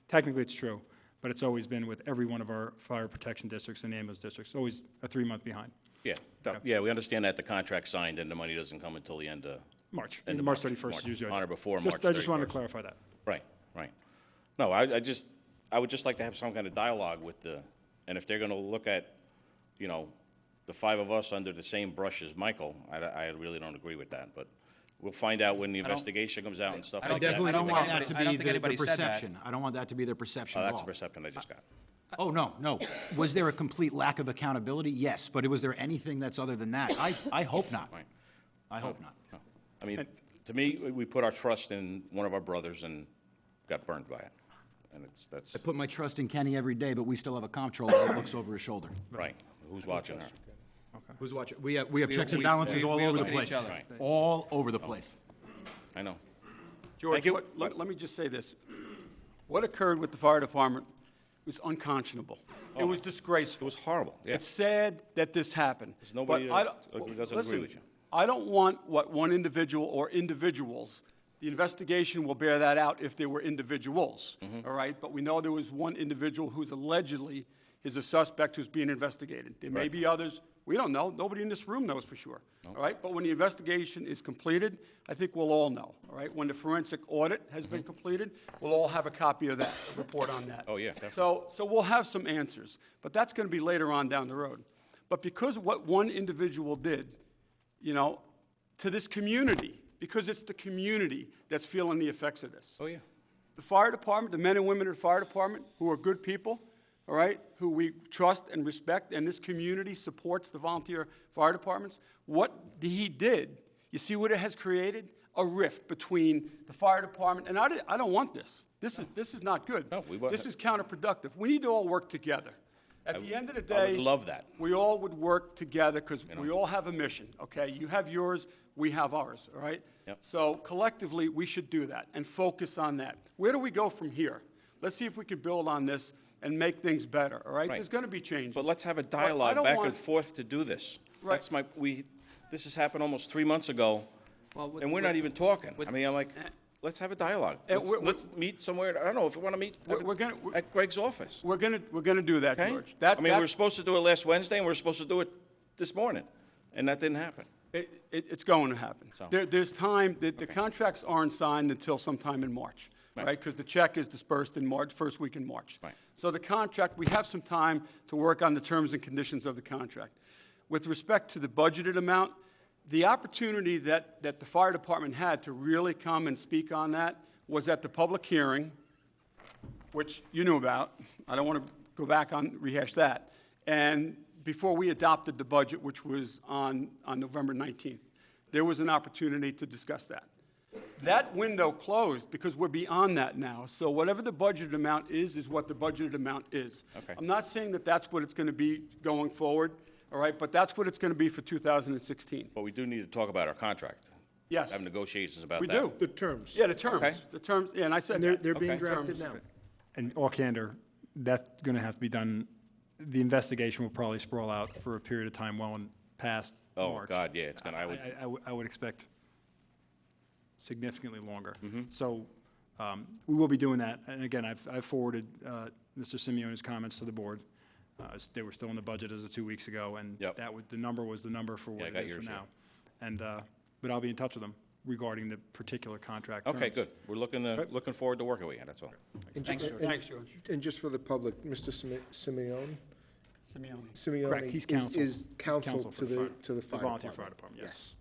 technically it's true, but it's always been with every one of our fire protection districts and ambulance districts, always a 3-month behind. Yeah, we understand that the contract's signed and the money doesn't come until the end of. March. End of March March. 31st is usually. On or before Just- March I just wanted to 31st. clarify that. Right. No, I just, I would just like to have some kind of dialogue with and if they're gonna look at, you know, the five of us under the same brush as Michael, I really don't agree with that, but we'll find out when the investigation comes out and stuff I like don't that. think- Definitely don't want anybody- that to I don't be think the anybody said that. perception. I don't want that to be their perception Oh, at that's all. the perception I just got. Oh, no, no. Was there a complete lack of accountability? Yes, but was there anything that's other than that? I hope not. Right. I hope not. No. I mean, to me, we put our trust in one of our brothers and got burned by it. And that's, I put my trust in Kenny every day, but we still have a comptroller that looks over his shoulder. right. Who's watching her? Who's watching? We have checks and we- balances we all all over the look at each place. other. Right. All over the place. I know. George, Thank you. let me just say this. What occurred with the fire department was unconscionable. It was It disgraceful. was horrible, yeah. It's sad that this happened. There's nobody but I that don't- doesn't agree listen, with you. I don't want what one individual or individuals, the investigation will bear that out if there were individuals, Mm-hmm. all right? But we know there was one individual who's allegedly is a suspect who's being investigated. There may Right. be others. We don't know. Nobody in this room knows for sure, all right? But when the investigation is completed, I think we'll all know, all right? When the forensic audit has been completed, we'll all have a copy of that, report on that. Mm-hmm. Oh, yeah, definitely. So we'll have some answers, but that's going to be later on down the road. But because of what one individual did, you know, to this community, because it's the community that's feeling the effects of this. Oh, yeah. The fire department, the men and women of the fire department, who are good people, all right, who we trust and respect, and this community supports the volunteer fire departments, what he did, you see what it has created? A rift between the fire department, and I don't want this. This is not good. No, we want- This is counterproductive. We need to all work together. At the end of the day. I would love that. We all would work together, because we all have a mission, okay? You have yours, we have ours, all right? Yep. So collectively, we should do that and focus on that. Where do we go from here? Let's see if we can build on this and make things better, all right? Right. There's gonna be changes. But let's have a I dialogue don't back want- and forth to do this. Right. That's this has happened almost 3 months ago, and we're not even talking. I mean, I'm like, let's have a dialogue. And Let's meet somewhere, I don't know, if we want to meet We're gonna- at Greg's office, We're gonna do that, okay? George. I mean, we were supposed to do it last Wednesday, and we were supposed to do it this morning, and that didn't happen. It's going to happen. So- There's time, the contracts aren't signed until sometime in March, Right. right? Because the check is dispersed in March, first week in March. Right. So the contract, we have some time to work on the terms and conditions of the contract. With respect to the budgeted amount, the opportunity that the fire department had to really come and speak on that was at the public hearing, which you knew about. I don't want to go back on, rehash that. And before we adopted the budget, which was on November 19th, there was an opportunity to discuss that. That window closed because we're beyond that now. So whatever the budgeted amount is what the budgeted amount is. Okay. I'm not saying that that's what it's going to be going forward, all right, but that's what it's going to be for 2016. But we do need to talk about our contract. Yes. Have negotiations about We that. do. The terms. Yeah, the terms. Okay. The terms, yeah, and I said And that. they're being Okay. drafted Terms. now. And all candor, that's going to have to be done, the investigation will probably sprawl out for a period of time well past Oh, March. God, yeah, it's gonna, I would expect significantly longer. Mm-hmm. So we will be doing that. And again, I've forwarded Mr. Simeone's comments to the board. They were still in the budget as of 2 weeks ago, and Yep. that was, the number was the number for Yeah, I what got it is for yours, yeah. now. And, but I'll be in touch with them regarding the particular contract okay, terms. good. We're looking forward to working with you, that's all. And Thanks, ju- George. and- Thanks, George. And just for the public, Mr. Simeone? Simeone. Simeone Correct, he's is- counsel. Is He's counsel for to the fire volunteer department. fire department, yes.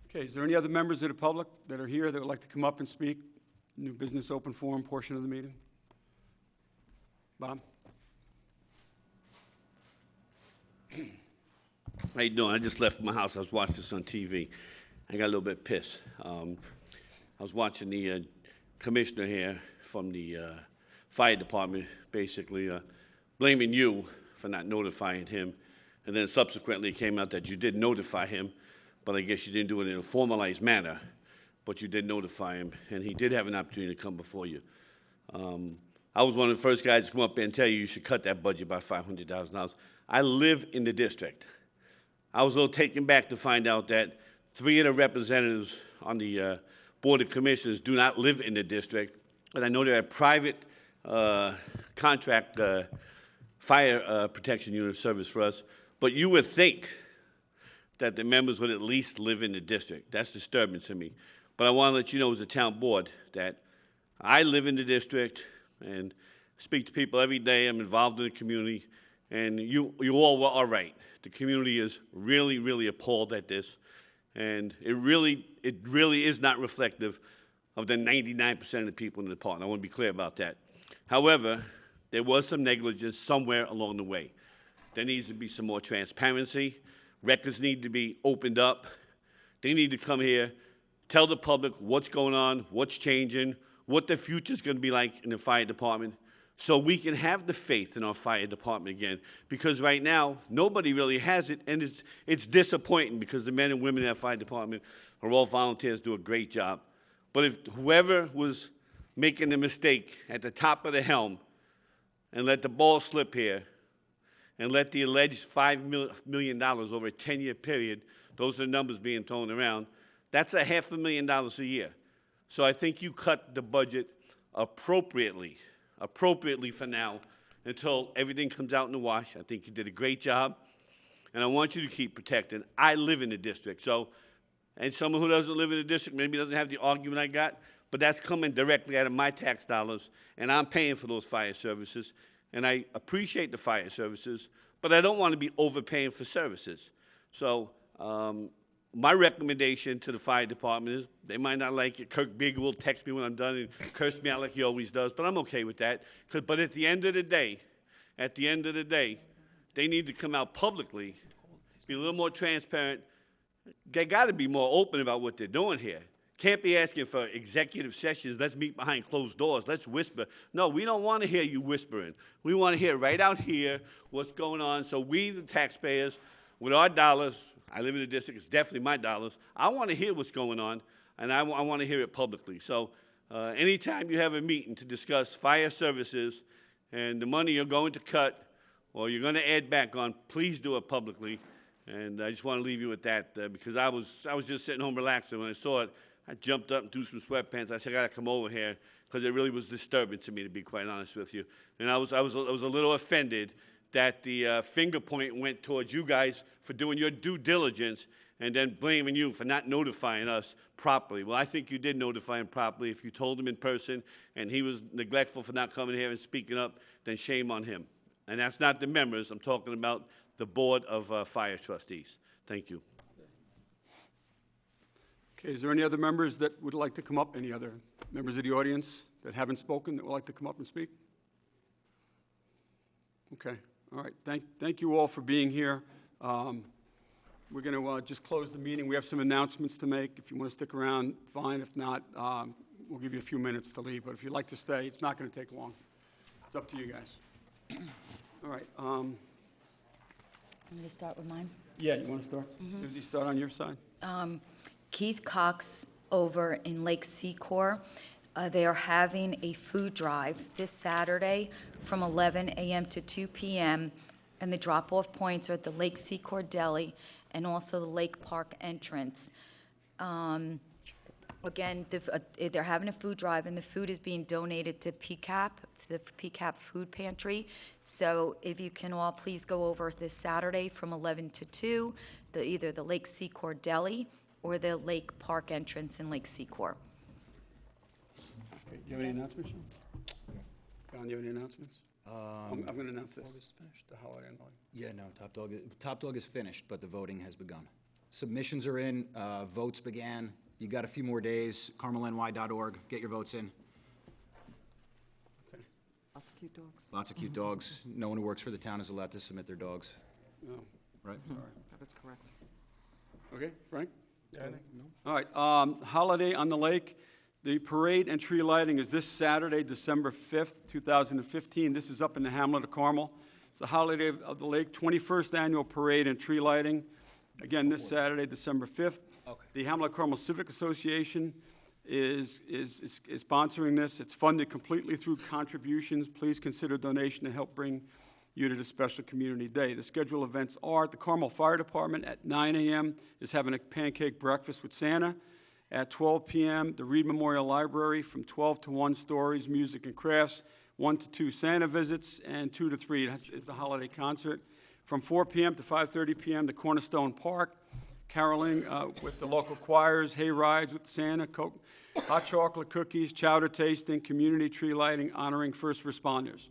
Okay, is there any other members of the public that are here that would like to come up and speak? New business open forum portion of the meeting? Bob? How you doing? I just left my house. I was watching this on TV. I got a little bit pissed. I was watching the commissioner here from the fire department basically blaming you for not notifying him. And then subsequently it came out that you did notify him, but I guess you didn't do it in a formalized manner. But you did notify him, and he did have an opportunity to come before you. I was one of the first guys to come up there and tell you should cut that budget by $500,000. I live in the district. I was a little taken back to find out that 3 of the representatives on the Board of Commissioners do not live in the district, and I know they're a private contract fire protection unit service for us, but you would think that the members would at least live in the district. That's disturbing to me. But I want to let you know as a town board that I live in the district and speak to people every day. I'm involved in the community, and you all are right. The community is really, really appalled at this, and it really is not reflective of the 99% of the people in the department. I want to be clear about that. However, there was some negligence somewhere along the way. There needs to be some more transparency. Records need to be opened up. They need to come here, tell the public what's going on, what's changing, what the future's going to be like in the fire department, so we can have the faith in our fire department again. Because right now, nobody really has it, and it's disappointing because the men and women in that fire department are all volunteers, do a great job. But if whoever was making the mistake at the top of the helm and let the ball slip here and let the alleged $5 million over a 10-year period, those are the numbers being thrown around, that's $500,000 a year. So I think you cut the budget appropriately for now until everything comes out in the wash. I think you did a great job, and I want you to keep protecting. I live in the district, so, and someone who doesn't live in the district maybe doesn't have the argument I got, but that's coming directly out of my tax dollars, and I'm paying for those fire services, and I appreciate the fire services, but I don't want to be overpaying for services. So my recommendation to the fire department is, they might not like it. Kirk Bigger will text me when I'm done and curse me out like he always does, but I'm okay with that. But at the end of the day, they need to come out publicly, be a little more transparent. They got to be more open about what they're doing here. Can't be asking for executive sessions, let's meet behind closed doors, let's whisper. No, we don't want to hear you whispering. We want to hear right out here what's going on, so we, the taxpayers, with our dollars, I live in the district, it's definitely my dollars, I want to hear what's going on, and I want to hear it publicly. So anytime you have a meeting to discuss fire services and the money you're going to cut or you're going to add back on, please do it publicly. And I just want to leave you with that because I was just sitting home relaxing. When I saw it, I jumped up and threw some sweatpants. I said, I got to come over here because it really was disturbing to me, to be quite honest with you. And I was a little offended that the finger point went towards you guys for doing your due diligence and then blaming you for not notifying us properly. Well, I think you did notify him properly. If you told him in person and he was neglectful for not coming here and speaking up, then shame on him. And that's not the members. I'm talking about the Board of Fire Trustees. Thank you. Okay, is there any other members that would like to come up? Any other members of the audience that haven't spoken that would like to come up and speak? Okay, all right. Thank you all for being here. We're going to just close the meeting. We have some announcements to make. If you want to stick around, fine. If not, we'll give you a few minutes to leave. But if you'd like to stay, it's not going to take long. It's up to you guys. All right. Want me to start with mine? Yeah, you want to start? Susie, start on your side. Keith Cox over in Lake Secor. They are having a food drive this Saturday from 11 a.m. to 2 p.m., and the drop-off points are at the Lake Secor Deli and also the Lake Park entrance. Again, they're having a food drive, and the food is being donated to PCAP, the PCAP Food Pantry. So if you can all please go over this Saturday from 11 to 2, either the Lake Secor Deli or the Lake Park entrance in Lake Secor. Okay, do you have any announcements, Sean? John, do you have any announcements? I'm going to announce this. The holiday and holiday. Yeah, no, Top Dog is finished, but the voting has begun. Submissions are in, votes began. You got a few more days, carmelny.org, get your votes in. Okay. Lots of cute dogs. Lots of cute dogs. No one who works for the town is allowed to submit their dogs, No. right? That is correct. Okay, Frank? Yeah, no. All right, holiday on the lake. The parade and tree lighting is this Saturday, December 5th, 2015. This is up in the hamlet of Carmel. It's the holiday of the lake, 21st annual parade and tree lighting. Again, this Saturday, December 5th. Okay. The Hamlet of Carmel Civic Association is sponsoring this. It's funded completely through contributions. Please consider donation to help bring you to this special community day. The scheduled events are: the Carmel Fire Department at 9 a.m. is having a pancake breakfast with Santa. At 12 p.m., the Reed Memorial Library from 12 to 1, stories, music, and crafts. 1 to 2, Santa visits, and 2 to 3 is the holiday concert. From 4 p.m. to 5:30 p.m., the Cornerstone Park caroling with the local choirs, hay rides with Santa, hot chocolate cookies, chowder tasting, community tree lighting honoring first responders.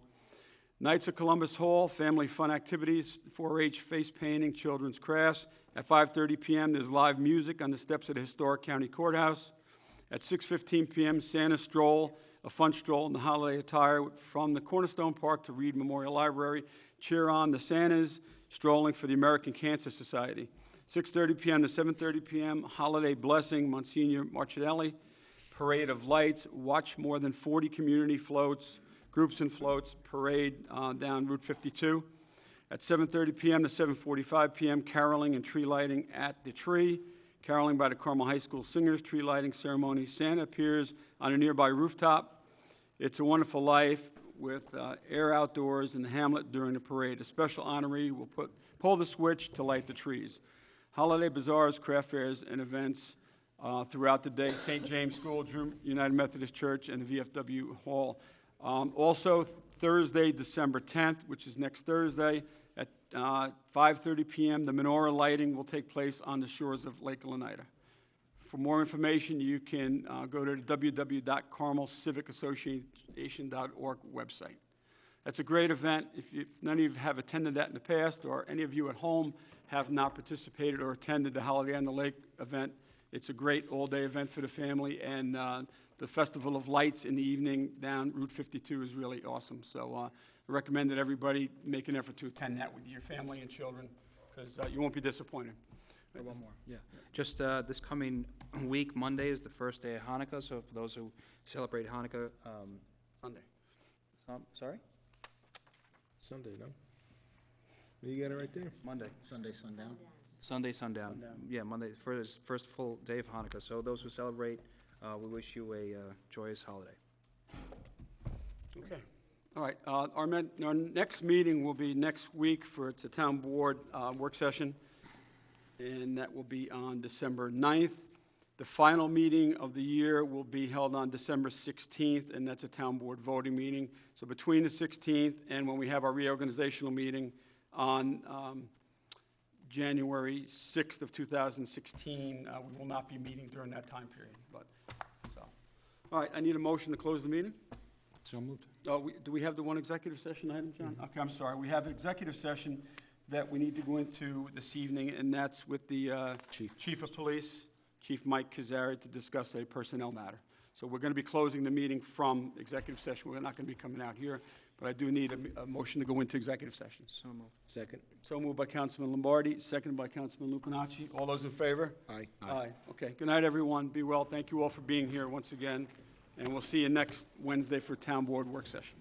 Knights of Columbus Hall, family fun activities, 4-H face painting, children's crafts. At 5:30 p.m., there's live music on the steps of the historic county courthouse. At 6:15 p.m., Santa stroll, a fun stroll in the holiday attire from the Cornerstone Park to Reed Memorial Library. Cheer on the Santas, strolling for the American Cancer Society. 6:30 p.m. to 7:30 p.m., holiday blessing, Monsignor Marcinelli. Parade of lights, watch more than 40 community floats, groups and floats, parade down Route 52. At 7:30 p.m. to 7:45 p.m., caroling and tree lighting at the tree. Caroling by the Carmel High School Singers, tree lighting ceremony. Santa appears on a nearby rooftop. It's a Wonderful Life with air outdoors in the hamlet during the parade. A special honoree will pull the switch to light the trees. Holiday bazaars, craft fairs, and events throughout the day. St. James School, Drew United Methodist Church, and the VFW Hall. Also, Thursday, December 10th, which is next Thursday, at 5:30 p.m., the menorah lighting will take place on the shores of Lake Oneida. For more information, you can go to the www.carmelcivicassociation.org website. That's a great event. If none of you have attended that in the past, or any of you at home have not participated or attended the Holiday on the Lake event, it's a great all-day event for the family, and the Festival of Lights in the evening down Route 52 is really awesome. So I recommend that everybody make an effort to attend that with your family and children, because you won't be disappointed. One more, yeah. Just this coming week, Monday is the first day of Hanukkah, so for those who celebrate Hanukkah, Sunday. Sorry? Sunday, no? You got it right there. Monday. Sunday, sundown. Sunday, sundown. Yeah, Monday, first full day of Hanukkah. So those who celebrate, we wish you a joyous holiday. Okay. All right. Our next meeting will be next week it's a town board work session, and that will be on December 9th. The final meeting of the year will be held on December 16th, and that's a town board voting meeting. So between the 16th and when we have our reorganizational meeting on January 6th of 2016, we will not be meeting during that time period. All right, I need a motion to close the meeting. So moved. Do we have the one executive session item, John? Okay, I'm sorry. We have an executive session that we need to go into this evening, and that's with the Chief of Police, Chief Mike Kazari, to discuss a personnel matter. So we're going to be closing the meeting from executive session. We're not going to be coming out here, but I do need a motion to go into executive session. So moved. Second. So moved by Councilman Lombardi, seconded by Councilman Lupinacci. All those in favor? Aye. Aye. Okay. Good night, everyone. Be well. Thank you all for being here once again, and we'll see you next Wednesday for Town Board Work Session.